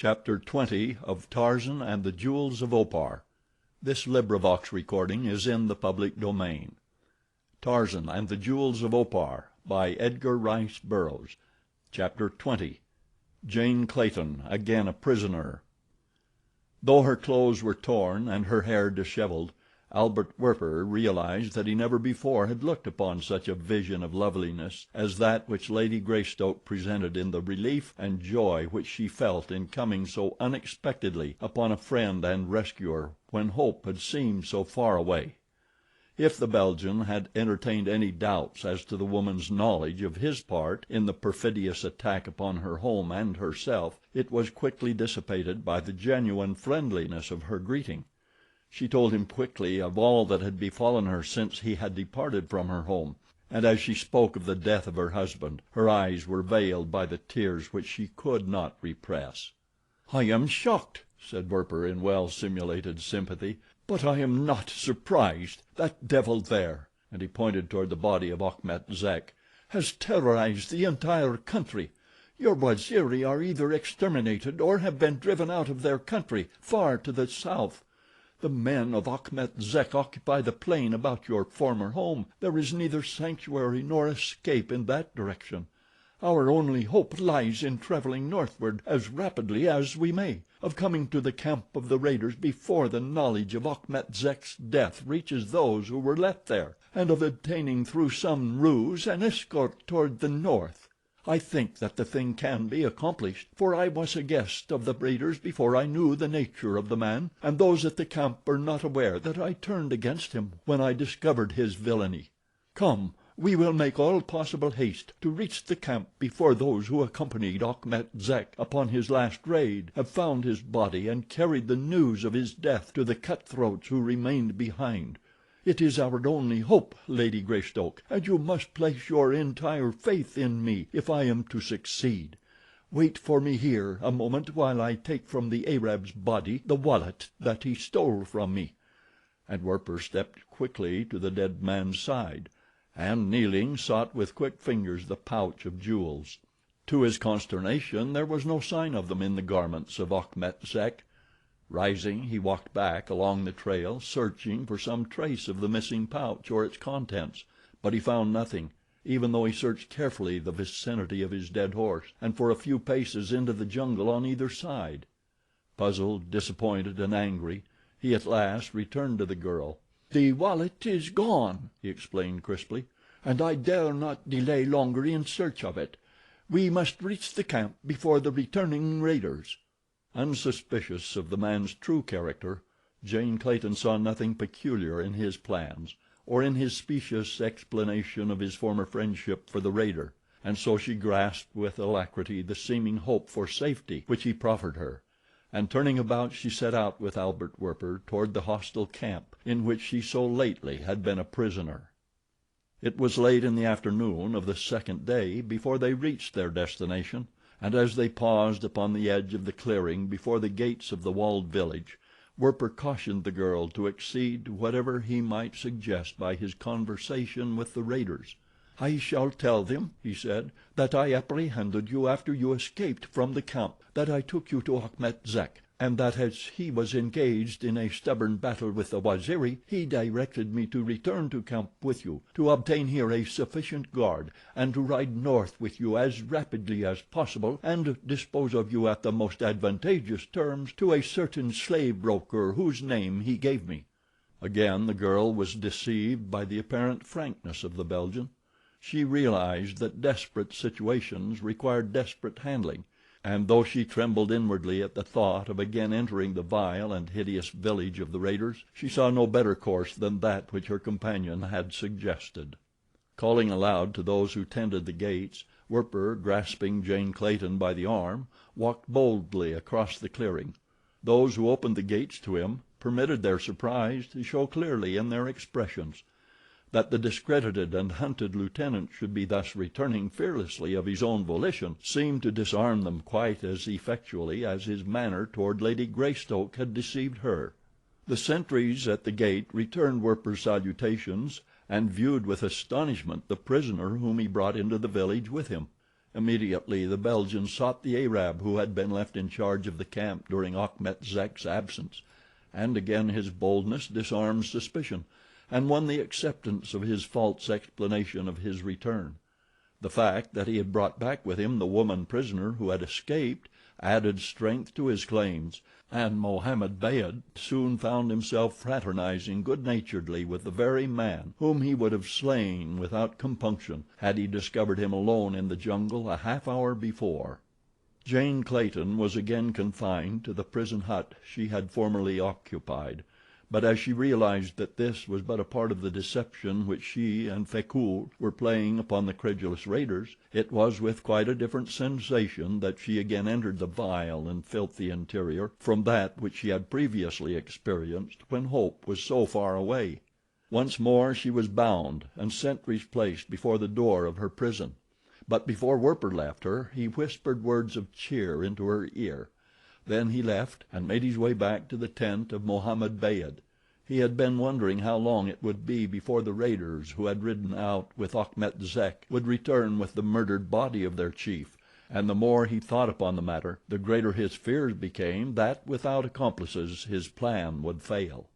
Chapter 20 of Tarzan and the Jewels of Opar. This recording is in the public domain. Tarzan and the Jewels of Opar by Edgar Rice Burroughs. Chapter 20. Jane Clayton Again a Prisoner. Though her clothes were torn and her hair disheveled, Albert Werper realized that he never before had looked upon such a vision of loveliness as that which Lady Greystoke presented in the relief and joy which she felt in coming so unexpectedly upon a friend and rescuer when hope had seemed so far away. If the Belgian had entertained any doubts as to the woman's knowledge of his part in the perfidious attack upon her home and herself, it was quickly dissipated by the genuine friendliness of her greeting. She told him quickly of all that had befallen her since he had departed from her home, and as she spoke of the death of her husband, her eyes were veiled by the tears which she could not repress. "I am shocked," said Werper in well simulated sympathy, "but I am not surprised. That devil there," and he pointed toward the body of Achmet Zek, "has terrorized the entire country. Your Waziri are either exterminated or have been driven out of their country far to the south. The men of Achmet Zek occupy the plain about your former home. There is neither sanctuary nor escape in that direction. Our only hope lies in traveling northward as rapidly as we may, of coming to the camp of the raiders before the knowledge of Achmet Zek's death reaches those who were left there, and of obtaining through some ruse an escort toward the north. I think that the thing can be accomplished, for I was a guest of the raiders before I knew the nature of the man, and those at the camp are not aware that I turned against him when I discovered his villainy. Come, we will make all possible haste to reach the camp before those who accompanied Achmet Zek upon his last raid have found his body and carried the news of his death to the cutthroats who remained behind. It is our only hope, Lady Greystoke, and you must place your entire faith in me if I am to succeed. Wait for me here a moment while I take from the Arab's body the wallet that he stole from me," and Werper stepped quickly to the dead man's side, and kneeling sought with quick fingers the pouch of jewels. To his consternation there was no sign of them in the garments of Achmet Zek. Rising, he walked back along the trail, searching for some trace of the missing pouch or its contents, but he found nothing, even though he searched carefully the vicinity of his dead horse, and for a few paces into the jungle on either side. Puzzled, disappointed, and angry, he at last returned to the girl. "The wallet is gone," he explained crisply, "and I dare not delay longer in search of it. We must reach the camp before the returning raiders." Unsuspicious of the man's true character, Jane Clayton saw nothing peculiar in his plans, or in his specious explanation of his former friendship for the raider, and so she grasped with alacrity the seeming hope for safety which he proffered her, and turning about she set out with Albert Werper toward the hostile camp in which she so lately had been a prisoner. It was late in the afternoon of the second day before they reached their destination, and as they paused upon the edge of the clearing before the gates of the walled village, Werper cautioned the girl to accede to whatever he might suggest by his conversation with the raiders. "I shall tell them," he said, "that I apprehended you after you escaped from the camp, that I took you to Achmet Zek, and that as he was engaged in a stubborn battle with the Waziri, he directed me to return to camp with you, to obtain here a sufficient guard, and to ride north with you as rapidly as possible, and dispose of you at the most advantageous terms to a certain slave broker whose name he gave me." Again the girl was deceived by the apparent frankness of the Belgian. She realized that desperate situations required desperate handling, and though she trembled inwardly at the thought of again entering the vile and hideous village of the raiders, she saw no better course than that which her companion had suggested. Calling aloud to those who tended the gates, Werper, grasping Jane Clayton by the arm, walked boldly across the clearing. Those who opened the gates to him permitted their surprise to show clearly in their expressions. That the discredited and hunted lieutenant should be thus returning fearlessly of his own volition seemed to disarm them quite as effectually as his manner toward Lady Greystoke had deceived her. The sentries at the gate returned Werper's salutations and viewed with astonishment the prisoner whom he brought into the village with him. Immediately the Belgian sought the Arab who had been left in charge of the camp during Achmet Zek's absence, and again his boldness disarmed suspicion, and won the acceptance of his false explanation of his return. The fact that he had brought back with him the woman prisoner who had escaped added strength to his claims, and Mohammed Beyd soon found himself fraternizing good-naturedly with the very man whom he would have slain without compunction had he discovered him alone in the jungle a half-hour before. Jane Clayton was again confined to the prison hut she had formerly occupied, but as she realized that this was but a part of the deception which she and Frecoult were playing upon the credulous raiders, it was with quite a different sensation that she again entered the vile and filthy interior from that which she had previously experienced when hope was so far away. Once more she was bound and sentries placed before the door of her prison, but before Werper left her he whispered words of cheer into her ear. Then he left and made his way back to the tent of Mohammed Beyd. He had been wondering how long it would be before the raiders who had ridden out with Achmet Zek would return with the murdered body of their chief, and the more he thought upon the matter, the greater his fears became that without accomplices his plan would fail.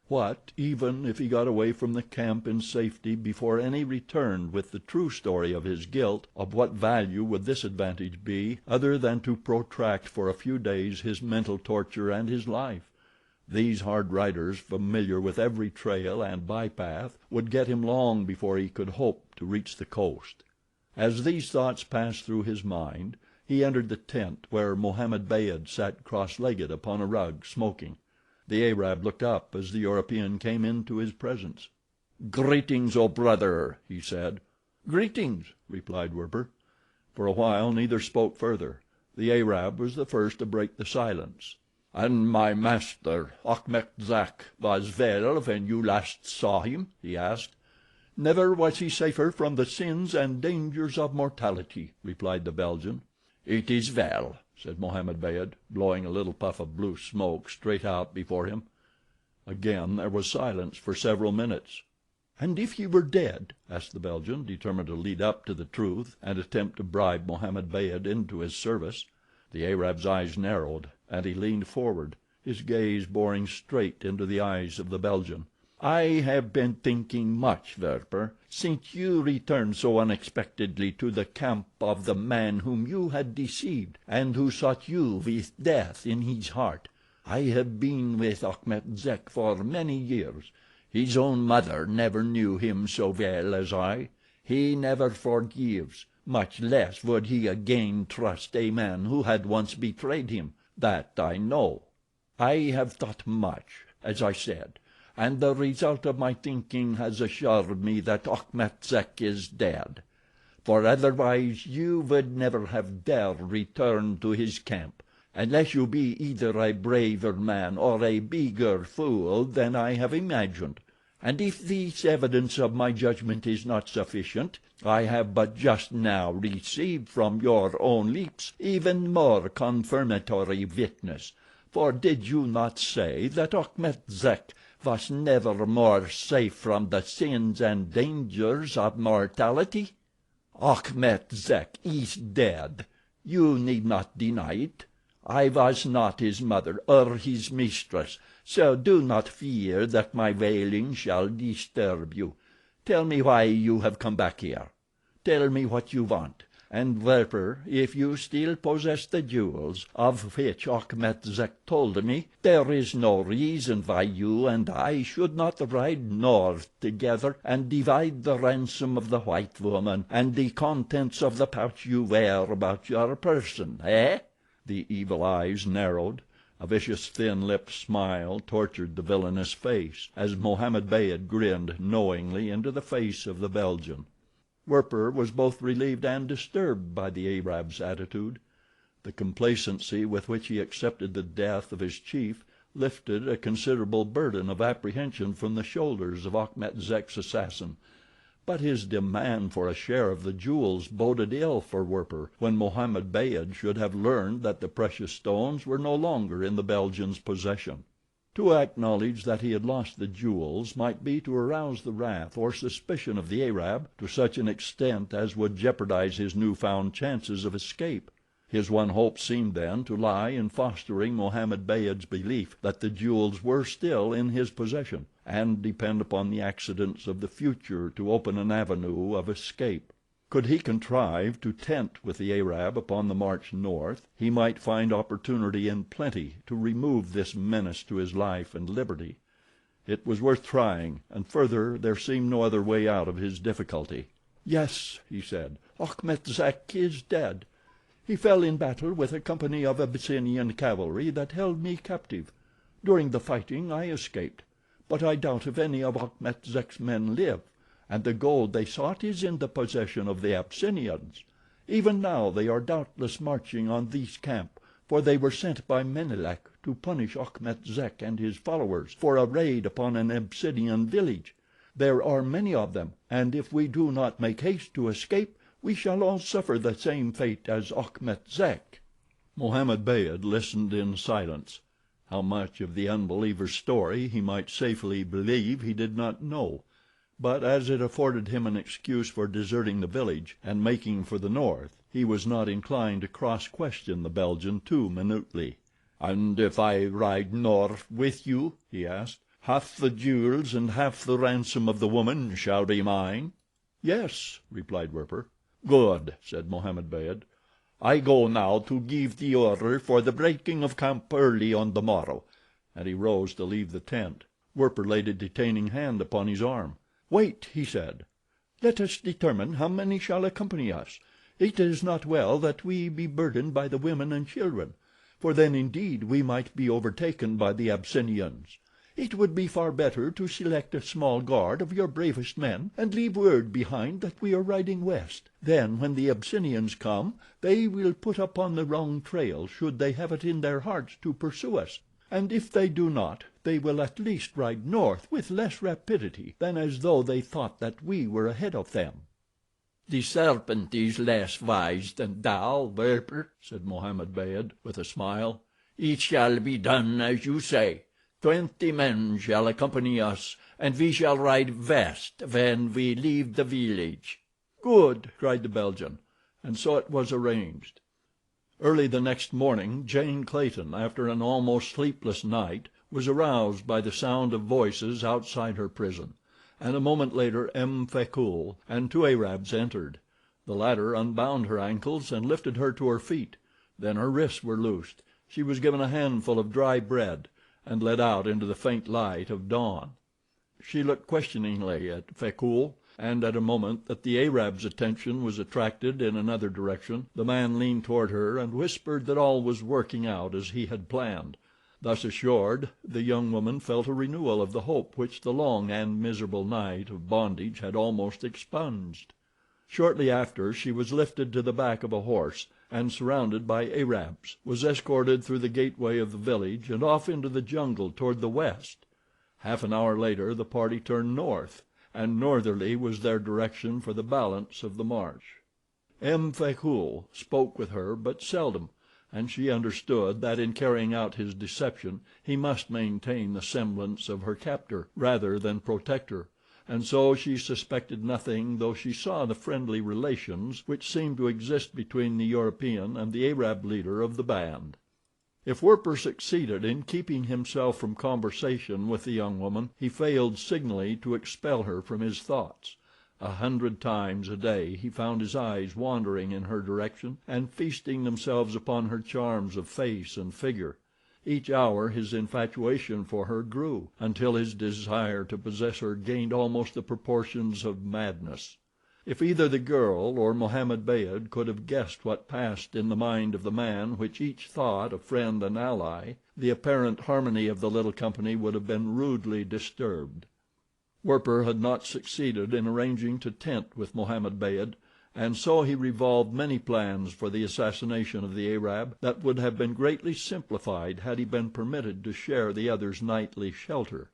What, even if he got away from the camp in safety before any returned with the true story of his guilt, of what value would this advantage be other than to protract for a few days his mental torture and his life? These hard riders, familiar with every trail and bypath, would get him long before he could hope to reach the coast. As these thoughts passed through his mind, he entered the tent where Mohammed Beyd sat cross-legged upon a rug, smoking. The Arab looked up as the European came into his presence. "Greetings, O brother," he said. "Greetings," replied Werper. For a while neither spoke further. The Arab was the first to break the silence. "And my master, Achmet Zek, was well when you last saw him?" he asked. "Never was he safer from the sins and dangers of mortality," replied the Belgian. "It is well," said Mohammed Beyd, blowing a little puff of blue smoke straight out before him. Again there was silence for several minutes. "And if he were dead?" asked the Belgian, determined to lead up to the truth and attempt to bribe Mohammed Beyd into his service. The Arab's eyes narrowed, and he leaned forward, his gaze boring straight into the eyes of the Belgian. "I have been thinking much, Werper, since you returned so unexpectedly to the camp of the man whom you had deceived, and who sought you with death in his heart. I have been with Achmet Zek for many years. His own mother never knew him so well as I. He never forgives, much less would he again trust a man who had once betrayed him. That I know. I have thought much, as I said, and the result of my thinking has assured me that Achmet Zek is dead, for otherwise you would never have dared return to his camp, unless you be either a braver man or a bigger fool than I have imagined. And if this evidence of my judgment is not sufficient, I have but just now received from your own lips even more confirmatory witness, for did you not say that Achmet Zek was never more safe from the sins and dangers of mortality? Achmet Zek is dead. You need not deny it. I was not his mother or his mistress, so do not fear that my wailing shall disturb you. Tell me why you have come back here. Tell me what you want. And Werper, if you still possess the jewels of which Achmet Zek told me, there is no reason why you and I should not ride north together and divide the ransom of the white woman and the contents of the pouch you wear about your person, eh?" The evil eyes narrowed. A vicious thin-lipped smile tortured the villainous face as Mohammed Beyd grinned knowingly into the face of the Belgian. Werper was both relieved and disturbed by the Arab's attitude. The complacency with which he accepted the death of his chief lifted a considerable burden of apprehension from the shoulders of Achmet Zek's assassin, but his demand for a share of the jewels boded ill for Werper when Mohammed Beyd should have learned that the precious stones were no longer in the Belgian's possession. To acknowledge that he had lost the jewels might be to arouse the wrath or suspicion of the Arab to such an extent as would jeopardize his new found chances of escape. His one hope seemed then to lie in fostering Mohammed Beyd's belief that the jewels were still in his possession, and depend upon the accidents of the future to open an avenue of escape. Could he contrive to tent with the Arab upon the march north, he might find opportunity in plenty to remove this menace to his life and liberty. It was worth trying, and further, there seemed no other way out of his difficulty. "Yes," he said, "Achmet Zek is dead. He fell in battle with a company of Abyssinian cavalry that held me captive. During the fighting I escaped, but I doubt if any of Achmet Zek's men live, and the gold they sought is in the possession of the Abyssinians. Even now they are doubtless marching on this camp, for they were sent by Menelek to punish Achmet Zek and his followers for a raid upon an Abyssinian village. There are many of them, and if we do not make haste to escape, we shall all suffer the same fate as Achmet Zek." Mohammed Beyd listened in silence. How much of the unbeliever's story he might safely believe he did not know, but as it afforded him an excuse for deserting the village and making for the north, he was not inclined to cross-question the Belgian too minutely. "And if I ride north with you," he asked, "half the jewels and half the ransom of the woman shall be mine?" "Yes," replied Werper. "Good," said Mohammed Beyd. "I go now to give the order for the breaking of camp early on the morrow," and he rose to leave the tent. Werper laid a detaining hand upon his arm. "Wait," he said. "Let us determine how many shall accompany us. It is not well that we be burdened by the women and children, for then indeed we might be overtaken by the Abyssinians. It would be far better to select a small guard of your bravest men and leave word behind that we are riding west. Then when the Abyssinians come they will put upon the wrong trail should they have it in their hearts to pursue us, and if they do not, they will at least ride north with less rapidity than as though they thought that we were ahead of them." "The serpent is less wise than thou, Werper," said Mohammed Beyd with a smile. "It shall be done as you say. 20 men shall accompany us, and we shall ride west when we leave the village." "Good," cried the Belgian, and so it was arranged. Early the next morning Jane Clayton, after an almost sleepless night, was aroused by the sound of voices outside her prison, and a moment later Fekool and 2 Arabs entered. The latter unbound her ankles and lifted her to her feet. Then her wrists were loosed, she was given a handful of dry bread, and led out into the faint light of dawn. She looked questioningly at Fekool, and at a moment that the Arab's attention was attracted in another direction, the man leaned toward her and whispered that all was working out as he had planned. Thus assured, the young woman felt a renewal of the hope which the long and miserable night of bondage had almost expunged. Shortly after she was lifted to the back of a horse, and surrounded by Arabs, was escorted through the gateway of the village and off into the jungle toward the west. Half an hour later the party turned north, and northerly was their direction for the balance of the march. Fekool spoke with her but seldom, and she understood that in carrying out his deception he must maintain the semblance of her captor rather than protector, and so she suspected nothing, though she saw the friendly relations which seemed to exist between the European and the Arab leader of the band. If Werper succeeded in keeping himself from conversation with the young woman, he failed signally to expel her from his thoughts. 100 times a day he found his eyes wandering in her direction and feasting themselves upon her charms of face and figure. Each hour his infatuation for her grew, until his desire to possess her gained almost the proportions of madness. If either the girl or Mohammed Beyd could have guessed what passed in the mind of the man which each thought a friend and ally, the apparent harmony of the little company would have been rudely disturbed. Werper had not succeeded in arranging to tent with Mohammed Beyd, and so he revolved many plans for the assassination of the Arab that would have been greatly simplified had he been permitted to share the other's nightly shelter.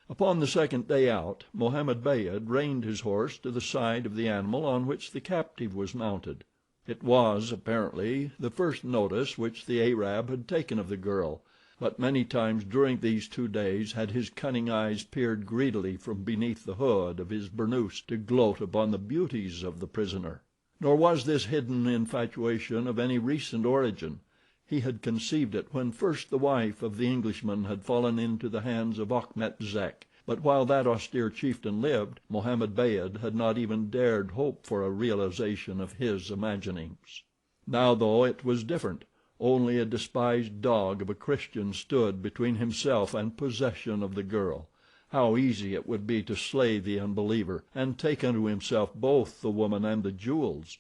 Upon the second day out, Mohammed Beyd reined his horse to the side of the animal on which the captive was mounted. It was, apparently, the first notice which the Arab had taken of the girl, but many times during these 2 days had his cunning eyes peered greedily from beneath the hood of his burnous to gloat upon the beauties of the prisoner. Nor was this hidden infatuation of any recent origin. He had conceived it when first the wife of the Englishman had fallen into the hands of Achmet Zek, but while that austere chieftain lived, Mohammed Beyd had not even dared hope for a realization of his imaginings. Now, though, it was different. Only a despised dog of a Christian stood between himself and possession of the girl. How easy it would be to slay the unbeliever and take unto himself both the woman and the jewels.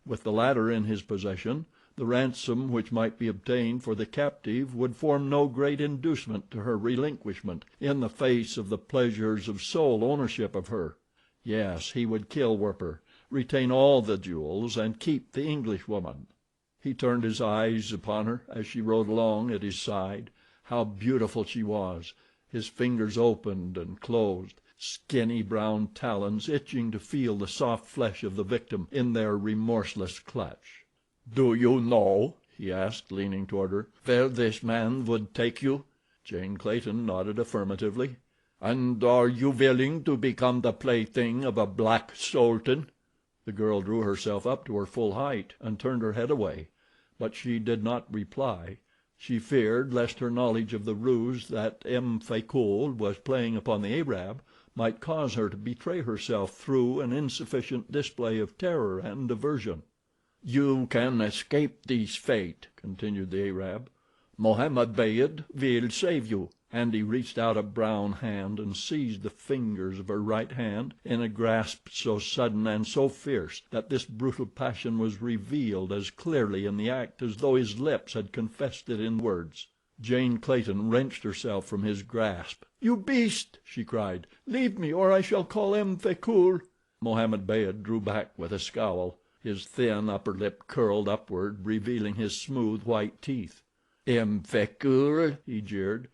With the latter in his possession, the ransom which might be obtained for the captive would form no great inducement to her relinquishment in the face of the pleasures of sole ownership of her. Yes, he would kill Werper, retain all the jewels, and keep the Englishwoman. He turned his eyes upon her as she rode along at his side. How beautiful she was! His fingers opened and closed, skinny brown talons itching to feel the soft flesh of the victim in their remorseless clutch. "Do you know," he asked, leaning toward her, "where this man would take you?" Jane Clayton nodded affirmatively. "And are you willing to become the plaything of a black sultan?" The girl drew herself up to her full height and turned her head away, but she did not reply. She feared lest her knowledge of the ruse that M'Fakul was playing upon the Arab might cause her to betray herself through an insufficient display of terror and aversion. "You can escape this fate," continued the Arab. "Mohammed Beyd will save you," and he reached out a brown hand and seized the fingers of her right hand in a grasp so sudden and so fierce that this brutal passion was revealed as clearly in the act as though his lips had confessed it in words. Jane Clayton wrenched herself from his grasp. "You beast!" she cried. "Leave me, or I shall call M'Fakul." Mohammed Beyd drew back with a scowl. His thin upper lip curled upward, revealing his smooth, white teeth. "M'Fakul," he jeered.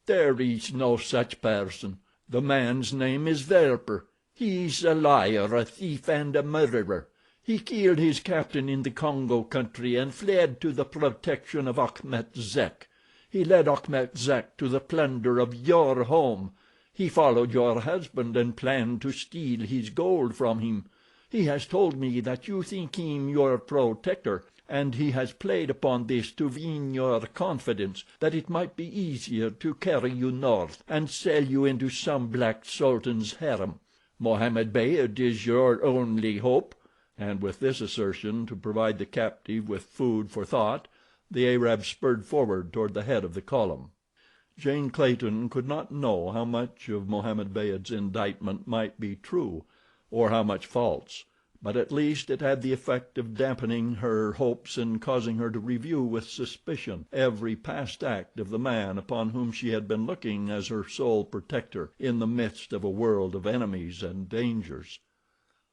"There is no such person. The man's name is Werper. He is a liar, a thief, and a murderer. He killed his captain in the Congo country and fled to the protection of Achmet Zek. He led Achmet Zek to the plunder of your home. He followed your husband and planned to steal his gold from him. He has told me that you think him your protector, and he has played upon this to win your confidence, that it might be easier to carry you north and sell you into some black sultan's harem. Mohammed Beyd is your only hope," and with this assertion to provide the captive with food for thought, the Arab spurred forward toward the head of the column. Jane Clayton could not know how much of Mohammed Beyd's indictment might be true, or how much false, but at least it had the effect of dampening her hopes and causing her to review with suspicion every past act of the man upon whom she had been looking as her sole protector in the midst of a world of enemies and dangers.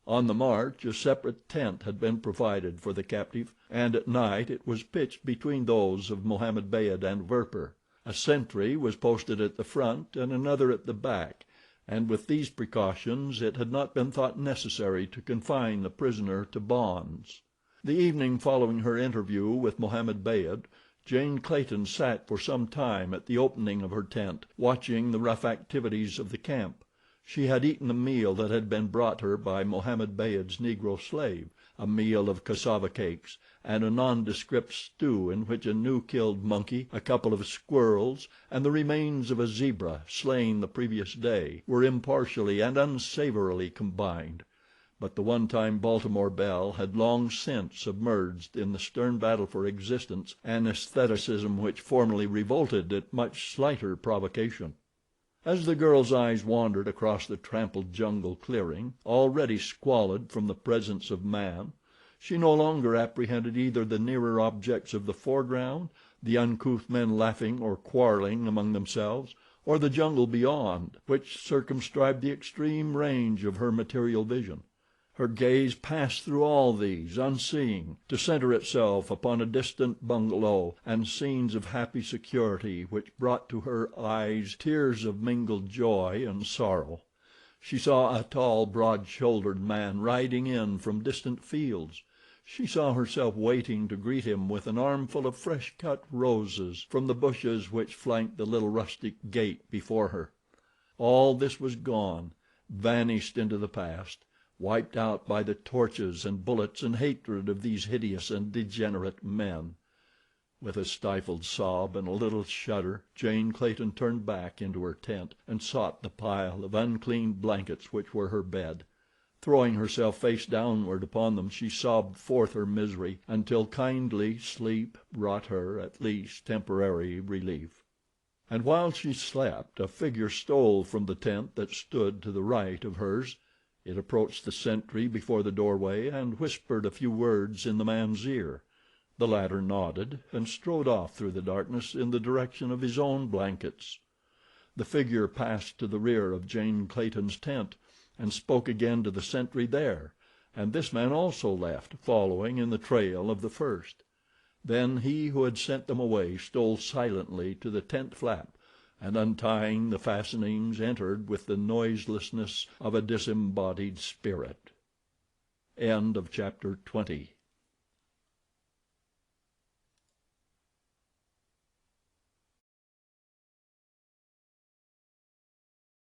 On the march a separate tent had been provided for the captive, and at night it was pitched between those of Mohammed Beyd and Werper. A sentry was posted at the front and another at the back, and with these precautions it had not been thought necessary to confine the prisoner to bonds. The evening following her interview with Mohammed Beyd, Jane Clayton sat for some time at the opening of her tent, watching the rough activities of the camp. She had eaten the meal that had been brought her by Mohammed Beyd's Negro slave, a meal of cassava cakes and a nondescript stew in which a new-killed monkey, a couple of squirrels, and the remains of a zebra, slain the previous day, were impartially and unsavorily combined. But the one-time Baltimore belle had long since submerged in the stern battle for existence an aestheticism which formerly revolted at much slighter provocation. As the girl's eyes wandered across the trampled jungle clearing, already squalid from the presence of man, she no longer apprehended either the nearer objects of the foreground, the uncouth men laughing or quarreling among themselves, or the jungle beyond, which circumscribed the extreme range of her material vision. Her gaze passed through all these, unseeing, to center itself upon a distant bungalow and scenes of happy security which brought to her eyes tears of mingled joy and sorrow. She saw a tall, broad-shouldered man riding in from distant fields. She saw herself waiting to greet him with an armful of fresh-cut roses from the bushes which flanked the little rustic gate before her. All this was gone, vanished into the past, wiped out by the torches and bullets and hatred of these hideous and degenerate men. With a stifled sob and a little shudder, Jane Clayton turned back into her tent and sought the pile of unclean blankets which were her bed. Throwing herself face downward upon them, she sobbed forth her misery until kindly sleep brought her, at least, temporary relief. And while she slept, a figure stole from the tent that stood to the right of hers. It approached the sentry before the doorway and whispered a few words in the man's ear. The latter nodded and strode off through the darkness in the direction of his own blankets. The figure passed to the rear of Jane Clayton's tent and spoke again to the sentry there, and this man also left, following in the trail of the first. Then he who had sent them away stole silently to the tent flap, and untying the fastenings entered with the noiselessness of a disembodied spirit. End of chapter 20.